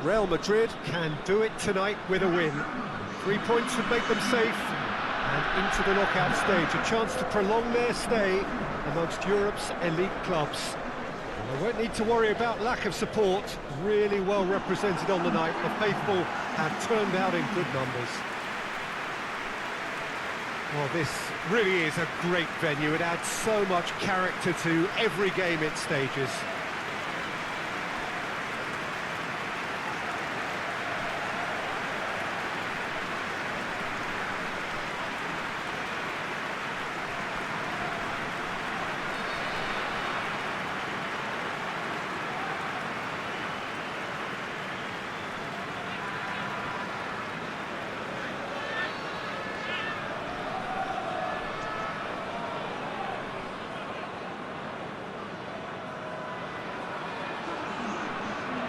Real Madrid can do it tonight with a win. 3 points would make them safe, and into the knockout stage, a chance to prolong their stay amongst Europe's elite clubs. And they won't need to worry about lack of support. Really well represented on the night. The faithful have turned out in good numbers. Well, this really is a great venue. It adds so much character to every game it stages.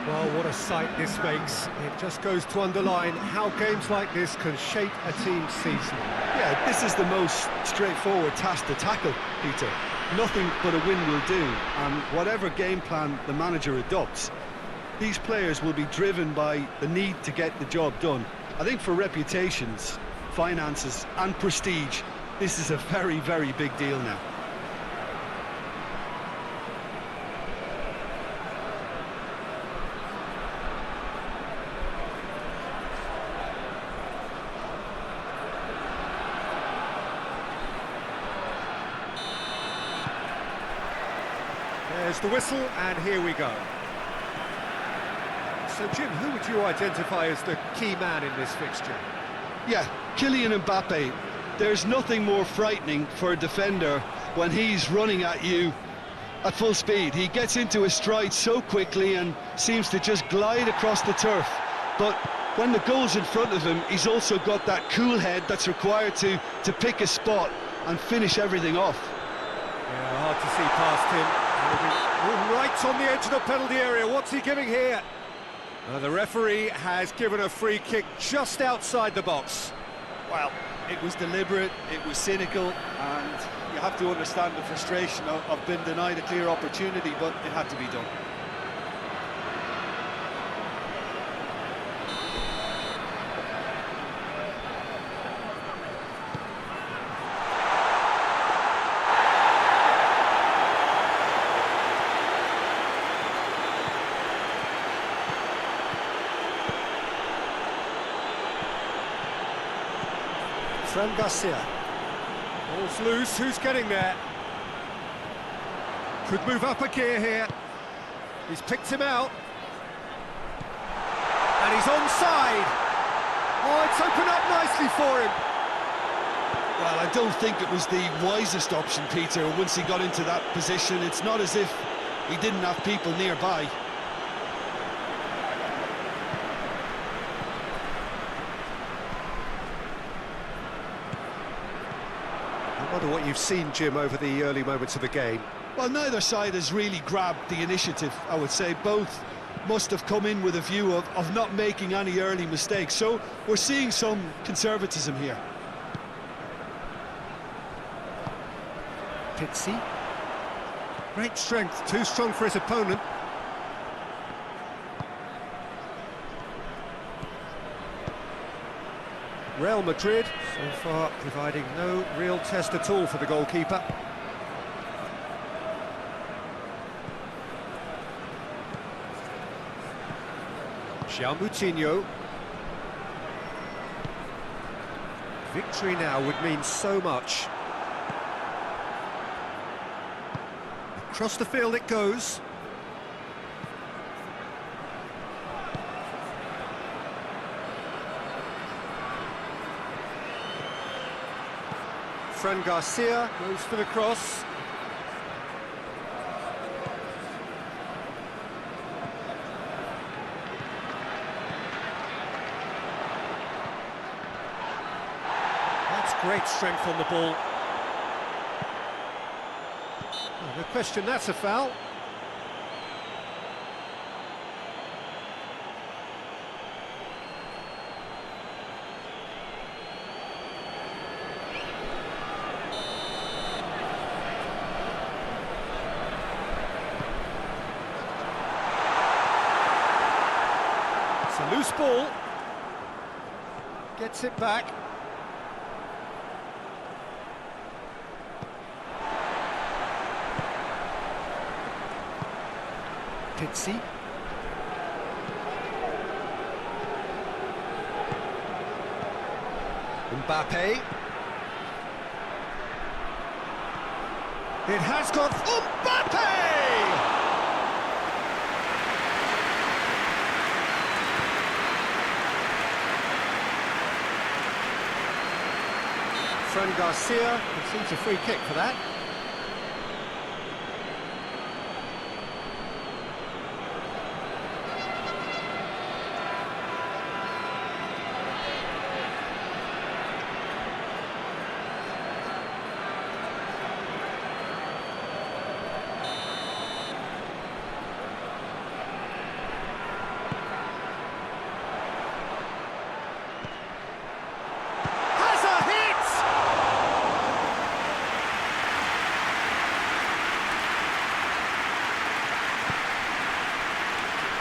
Well, what a sight this makes. It just goes to underline how games like this can shape a team's season. Yeah, this is the most straightforward task to tackle, Peter. Nothing but a win will do, and whatever game plan the manager adopts, these players will be driven by the need to get the job done. I think for reputations, finances and prestige, this is a very, very big deal now. There's the whistle, and here we go. So, Jim, who would you identify as the key man in this fixture? Yeah, Kylian Mbappe. There's nothing more frightening for a defender when he's running at you at full speed. He gets into his stride so quickly and seems to just glide across the turf. But when the goal's in front of him, he's also got that cool head that's required to pick a spot and finish everything off. Yeah, hard to see past him. Right on the edge of the penalty area. What's he giving here? The referee has given a free kick just outside the box. Well, it was deliberate, it was cynical, and you have to understand the frustration of being denied a clear opportunity, but it had to be done. Fran Garcia. Ball's loose, who's getting there? Could move up a gear here. He's picked him out. And he's onside. Oh, it's opened up nicely for him. Well, I don't think it was the wisest option, Peter, once he got into that position. It's not as if he didn't have people nearby. I wonder what you've seen, Jim, over the early moments of the game. Well, neither side has really grabbed the initiative, I would say. Both must have come in with a view of not making any early mistakes. So we're seeing some conservatism here. Pizzi. Great strength, too strong for his opponent. Real Madrid, so far, providing no real test at all for the goalkeeper. Moutinho. Victory now would mean so much. Across the field it goes. Fran Garcia goes for the cross. That's great strength on the ball. No question, that's a foul. loose ball. Gets it back. Pizzi. Mbappe. It has got Mbappe! Fran Garcia receives a free kick for that.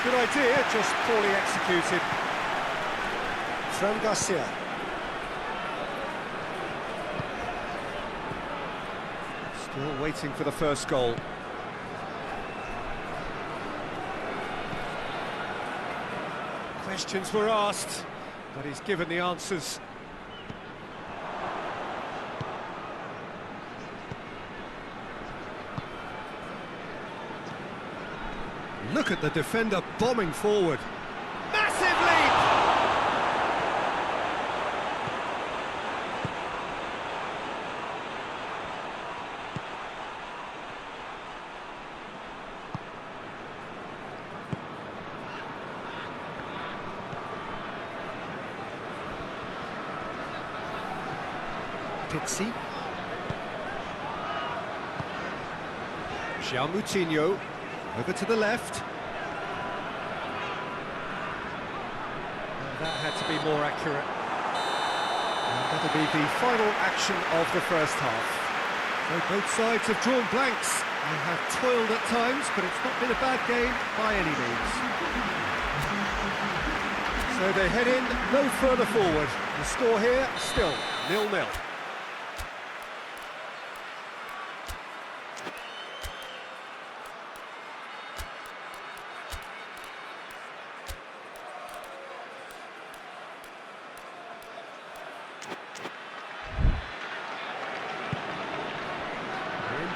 Good idea, just poorly executed. Fran Garcia. Still waiting for the first goal. Questions were asked, but he's given the answers. Look at the defender bombing forward. Massive leap! Pizzi. João Moutinho. Over to the left. That had to be more accurate. And that'll be the final action of the first half. So both sides have drawn blanks and have toiled at times, but it's not been a bad game by any means. So they head in no further forward. The score here still 0-0.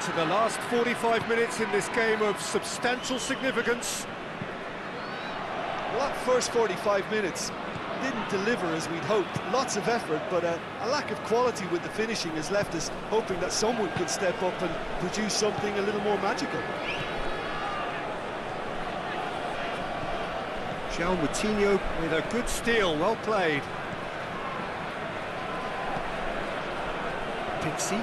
To the last 45 minutes in this game of substantial significance. Well, that first 45 minutes didn't deliver as we'd hoped. Lots of effort, but a lack of quality with the finishing has left us hoping that someone could step up and produce something a little more magical. João Moutinho with a good steal, well played. Pizzi.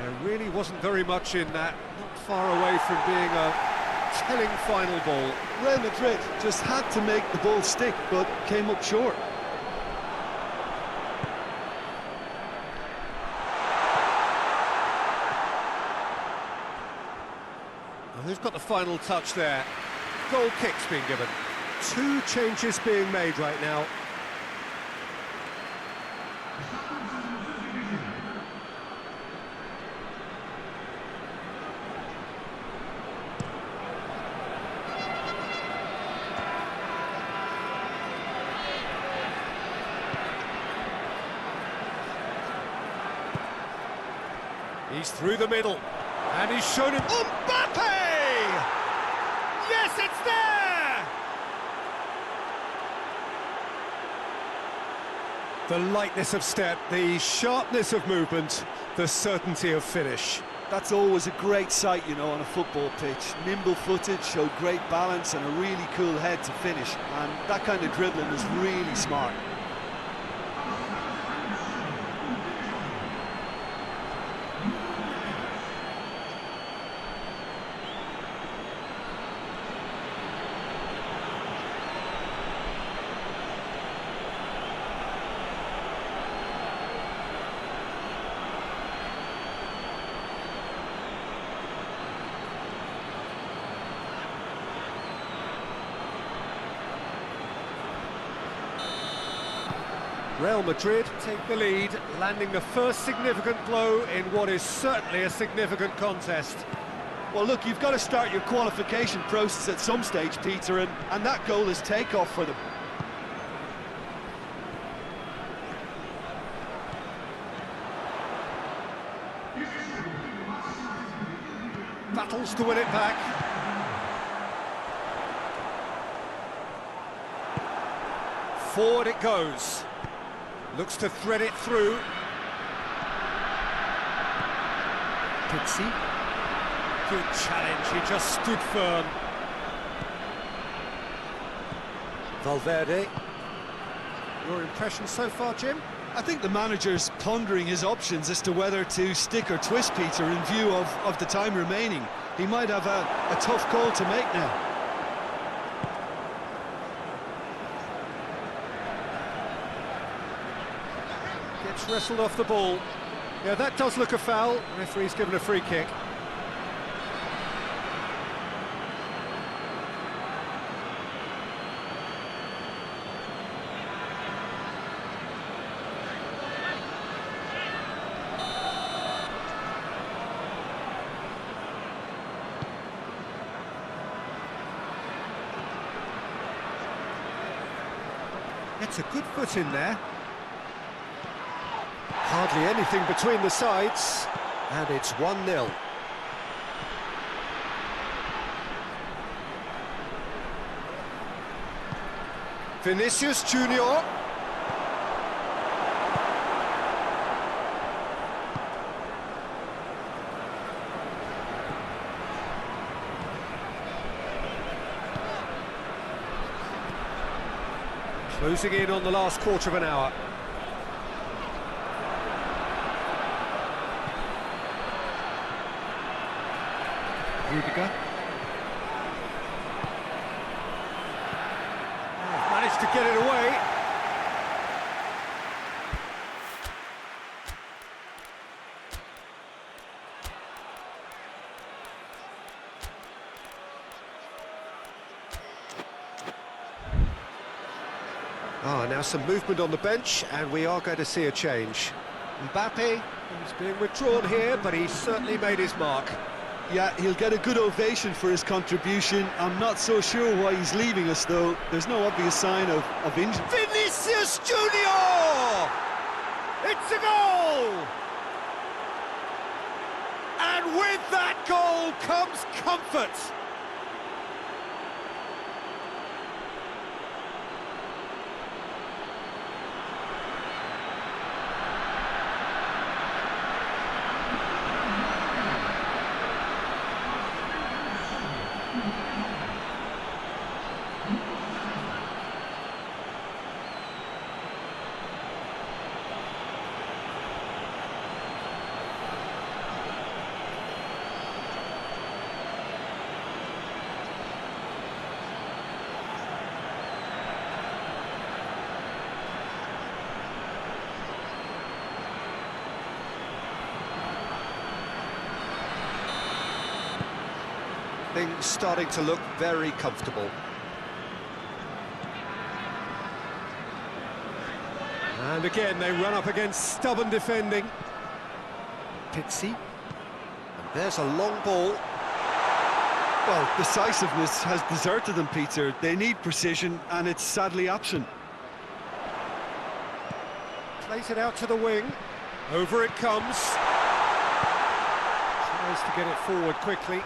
There really wasn't very much in that, not far away from being a telling final ball. Real Madrid just had to make the ball stick, but came up short. Well, who's got the final touch there? Goal kick's been given. 2 changes being made right now. He's through the middle, and he's shown him Mbappe! Yes, it's there! The lightness of step, the sharpness of movement, the certainty of finish. That's always a great sight, you know, on a football pitch. Nimble-footed, showed great balance and a really cool head to finish. And that kind of dribbling is really smart. Real Madrid take the lead, landing the first significant blow in what is certainly a significant contest. Well, look, you've got to start your qualification process at some stage, Peter, and that goal is takeoff for them. Battles to win it back. Forward it goes. Looks to thread it through. Pixie. Good challenge, he just stood firm. Valverde. Your impression so far, Jim? I think the manager's pondering his options as to whether to stick or twist, Peter, in view of the time remaining. He might have a tough call to make now. Gets wrestled off the ball. Yeah, that does look a foul. Referee's given a free kick. Gets a good foot in there. Hardly anything between the sides, and it's 1-0. Vinicius Junior. Closing in on the last quarter of an hour. Rudiger. Managed to get it away. Now some movement on the bench, and we are going to see a change. Mbappe is being withdrawn here, but he's certainly made his mark. Yeah, he'll get a good ovation for his contribution. I'm not so sure why he's leaving us, though. There's no obvious sign of injury. Vinicius Junior! It's a goal! And with that goal comes comfort. Things starting to look very comfortable. And again, they run up against stubborn defending. Pixie. And there's a long ball. Well, decisiveness has deserted them, Peter. They need precision, and it's sadly absent. Plays it out to the wing. Over it comes. Tries to get it forward quickly.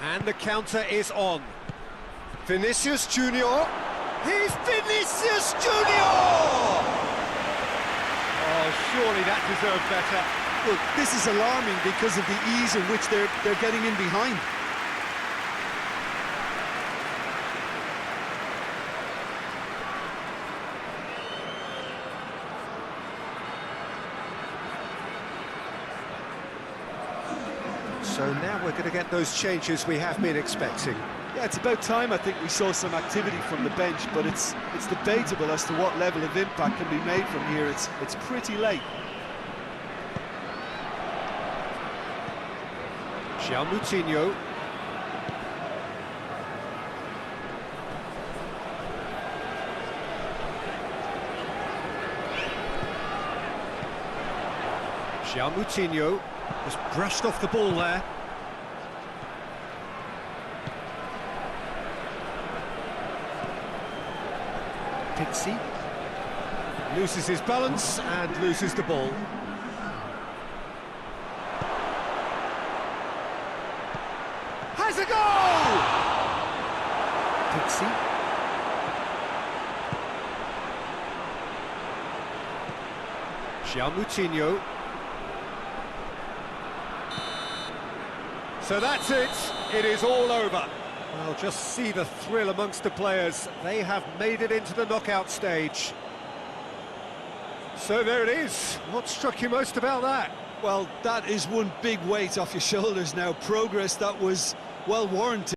And the counter is on. Vinicius Junior. He's Vinicius Junior! Oh, surely that deserved better. Look, this is alarming because of the ease in which they're getting in behind. So now we're going to get those changes we have been expecting. Yeah, it's about time I think we saw some activity from the bench, but it's debatable as to what level of impact can be made from here. It's pretty late. Moutinho. Moutinho just brushed off the ball there. Pixie loses his balance and loses the ball. Has a goal! Pixie. Moutinho. So that's it. It is all over. Well, just see the thrill amongst the players. They have made it into the knockout stage. So there it is. What struck you most about that? Well, that is one big weight off your shoulders now. Progress that was well warranted.